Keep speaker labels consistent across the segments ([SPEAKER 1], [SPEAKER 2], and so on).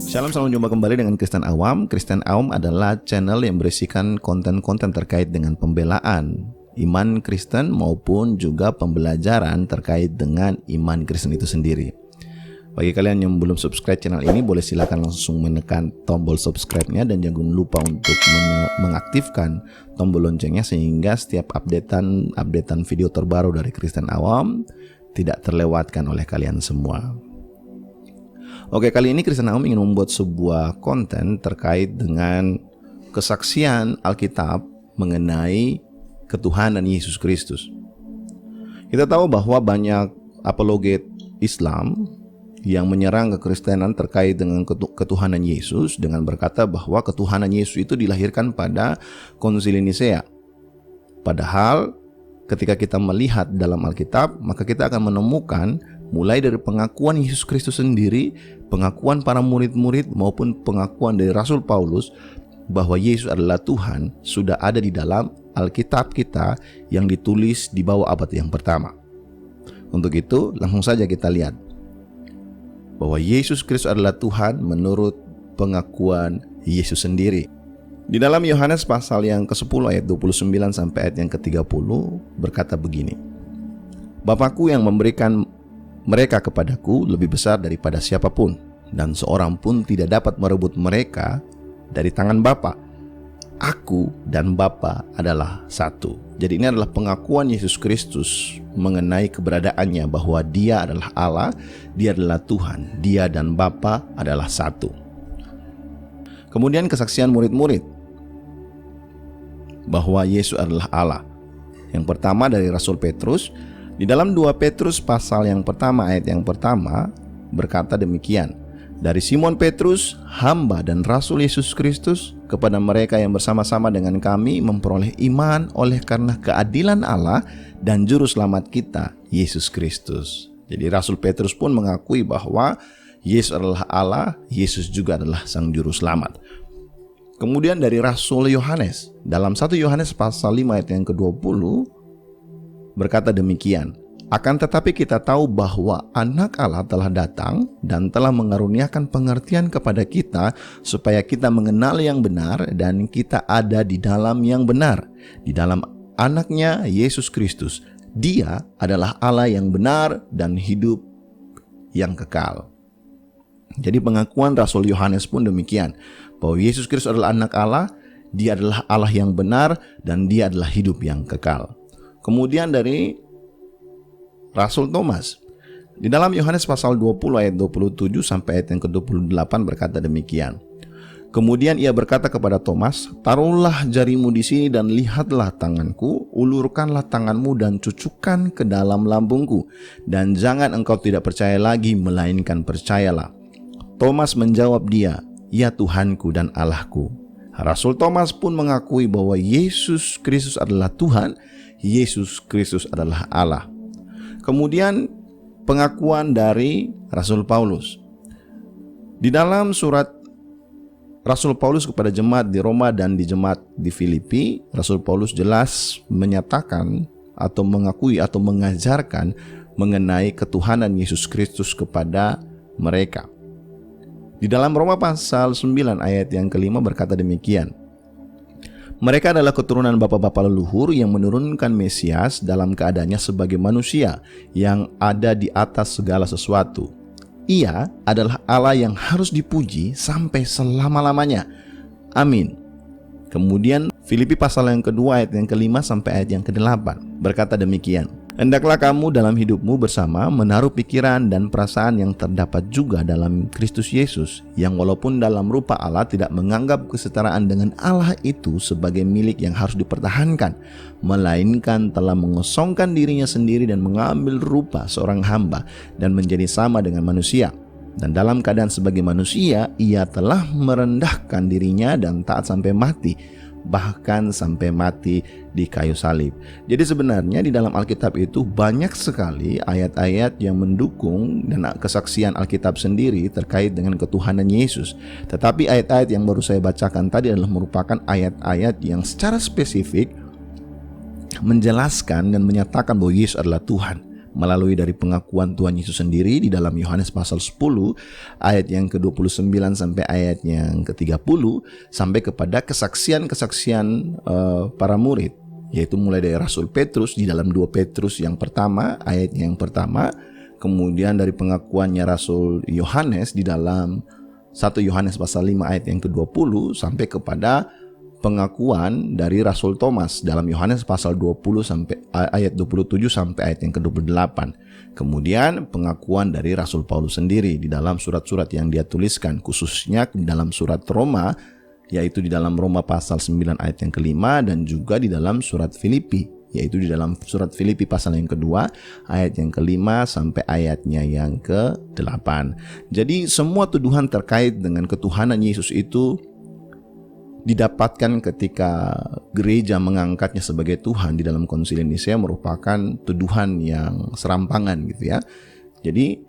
[SPEAKER 1] Shalom, salam jumpa kembali dengan Kristen Awam. Kristen Awam adalah channel yang berisikan konten-konten terkait dengan pembelaan iman Kristen maupun juga pembelajaran terkait dengan iman Kristen itu sendiri. Bagi kalian yang belum subscribe channel ini, boleh silakan langsung menekan tombol subscribe-nya dan jangan lupa untuk mengaktifkan tombol loncengnya sehingga setiap updatean video terbaru dari Kristen Awam tidak terlewatkan oleh kalian semua. Oke, kali ini Kristen Awam ingin membuat sebuah konten terkait dengan kesaksian Alkitab mengenai ketuhanan Yesus Kristus. Kita tahu bahwa banyak apologet Islam yang menyerang kekristenan terkait dengan ketuhanan Yesus dengan berkata bahwa ketuhanan Yesus itu dilahirkan pada Konsili Nisea. Padahal ketika kita melihat dalam Alkitab, maka kita akan menemukan mulai dari pengakuan Yesus Kristus sendiri, pengakuan para murid-murid maupun pengakuan dari Rasul Paulus bahwa Yesus adalah Tuhan sudah ada di dalam Alkitab kita yang ditulis di bawah abad yang pertama. Untuk itu, langsung saja kita lihat bahwa Yesus Kristus adalah Tuhan menurut pengakuan Yesus sendiri. Di dalam Yohanes pasal yang ke-10 ayat 29 sampai ayat yang ke-30 berkata begini. Bapakku yang memberikan mereka kepadaku lebih besar daripada siapapun, dan seorang pun tidak dapat merebut mereka dari tangan Bapa. Aku dan Bapa adalah satu. Jadi ini adalah pengakuan Yesus Kristus mengenai keberadaannya bahwa Dia adalah Allah, Dia adalah Tuhan, Dia dan Bapa adalah satu. Kemudian kesaksian murid-murid bahwa Yesus adalah Allah. Yang pertama dari Rasul Petrus. Di dalam 2 Petrus pasal yang pertama ayat yang pertama berkata demikian. Dari Simon Petrus, hamba dan Rasul Yesus Kristus, kepada mereka yang bersama-sama dengan kami memperoleh iman oleh karena keadilan Allah dan juru selamat kita, Yesus Kristus. Jadi Rasul Petrus pun mengakui bahwa Yesus adalah Allah, Yesus juga adalah sang juru selamat. Kemudian dari Rasul Yohanes, dalam 1 Yohanes pasal 5 ayat yang ke-20 berkata demikian. Akan tetapi kita tahu bahwa Anak Allah telah datang dan telah mengaruniakan pengertian kepada kita supaya kita mengenal yang benar dan kita ada di dalam yang benar, di dalam Anaknya Yesus Kristus. Dia adalah Allah yang benar dan hidup yang kekal. Jadi pengakuan Rasul Yohanes pun demikian, bahwa Yesus Kristus adalah Anak Allah, Dia adalah Allah yang benar dan Dia adalah hidup yang kekal. Kemudian dari Rasul Thomas, di dalam Yohanes pasal 20 ayat 27 sampai ayat yang ke-28 berkata demikian. Kemudian ia berkata kepada Thomas, taruhlah jarimu di sini dan lihatlah tanganku, ulurkanlah tanganmu dan cucukkan ke dalam lambungku, dan jangan engkau tidak percaya lagi, melainkan percayalah. Thomas menjawab dia, ya Tuhanku dan Allahku. Rasul Thomas pun mengakui bahwa Yesus Kristus adalah Tuhan, Yesus Kristus adalah Allah. Kemudian pengakuan dari Rasul Paulus. Di dalam surat Rasul Paulus kepada jemaat di Roma dan di jemaat di Filipi, Rasul Paulus jelas menyatakan atau mengakui atau mengajarkan mengenai ketuhanan Yesus Kristus kepada mereka. Di dalam Roma pasal 9 ayat yang kelima berkata demikian. Mereka adalah keturunan bapa-bapa leluhur yang menurunkan Mesias dalam keadaannya sebagai manusia yang ada di atas segala sesuatu. Ia adalah Allah yang harus dipuji sampai selama-lamanya. Amin. Kemudian Filipi pasal yang kedua ayat yang kelima sampai ayat yang ke-8 berkata demikian. Hendaklah kamu dalam hidupmu bersama menaruh pikiran dan perasaan yang terdapat juga dalam Kristus Yesus, yang walaupun dalam rupa Allah tidak menganggap kesetaraan dengan Allah itu sebagai milik yang harus dipertahankan, melainkan telah mengosongkan dirinya sendiri dan mengambil rupa seorang hamba dan menjadi sama dengan manusia. Dan dalam keadaan sebagai manusia, ia telah merendahkan dirinya dan taat sampai mati, bahkan sampai mati di kayu salib. Jadi sebenarnya di dalam Alkitab itu banyak sekali ayat-ayat yang mendukung dan kesaksian Alkitab sendiri terkait dengan ketuhanan Yesus. Tetapi ayat-ayat yang baru saya bacakan tadi adalah merupakan ayat-ayat yang secara spesifik menjelaskan dan menyatakan bahwa Yesus adalah Tuhan. melalui dari pengakuan Tuhan Yesus sendiri di dalam Yohanes pasal 10 ayat yang ke-29 sampai ayat yang ke-30, sampai kepada kesaksian-kesaksian para murid, yaitu mulai dari Rasul Petrus di dalam 2 Petrus yang pertama ayat yang pertama, kemudian dari pengakuannya Rasul Yohanes di dalam 1 Yohanes pasal 5 ayat yang ke-20, sampai kepada pengakuan dari Rasul Thomas dalam Yohanes pasal 20 sampai ayat 27 sampai ayat yang ke-28. Kemudian pengakuan dari Rasul Paulus sendiri di dalam surat-surat yang dia tuliskan, khususnya di dalam surat Roma, yaitu di dalam Roma pasal 9 ayat yang ke-5, dan juga di dalam surat Filipi, yaitu di dalam surat Filipi pasal yang kedua ayat yang ke-5 sampai ayatnya yang ke-8. Jadi semua tuduhan terkait dengan ketuhanan Yesus itu didapatkan ketika gereja mengangkatnya sebagai Tuhan di dalam Konsili Nisea merupakan tuduhan yang serampangan gitu ya. Jadi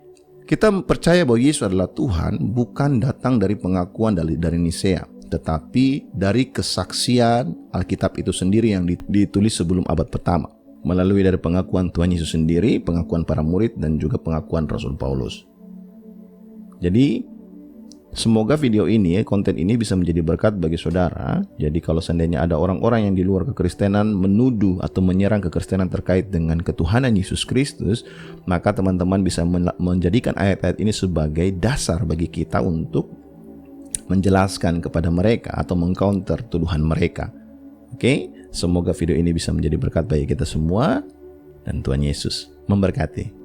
[SPEAKER 1] kita percaya bahwa Yesus adalah Tuhan bukan datang dari pengakuan dari Nisea, tetapi dari kesaksian Alkitab itu sendiri yang ditulis sebelum abad pertama, melalui dari pengakuan Tuhan Yesus sendiri, pengakuan para murid, dan juga pengakuan Rasul Paulus. Jadi semoga video ini, konten ini bisa menjadi berkat bagi saudara. Jadi kalau seandainya ada orang-orang yang di luar kekristenan menuduh atau menyerang kekristenan terkait dengan ketuhanan Yesus Kristus, maka teman-teman bisa menjadikan ayat-ayat ini sebagai dasar bagi kita untuk menjelaskan kepada mereka atau mengcounter tuduhan mereka. Oke, semoga video ini bisa menjadi berkat bagi kita semua, dan Tuhan Yesus memberkati.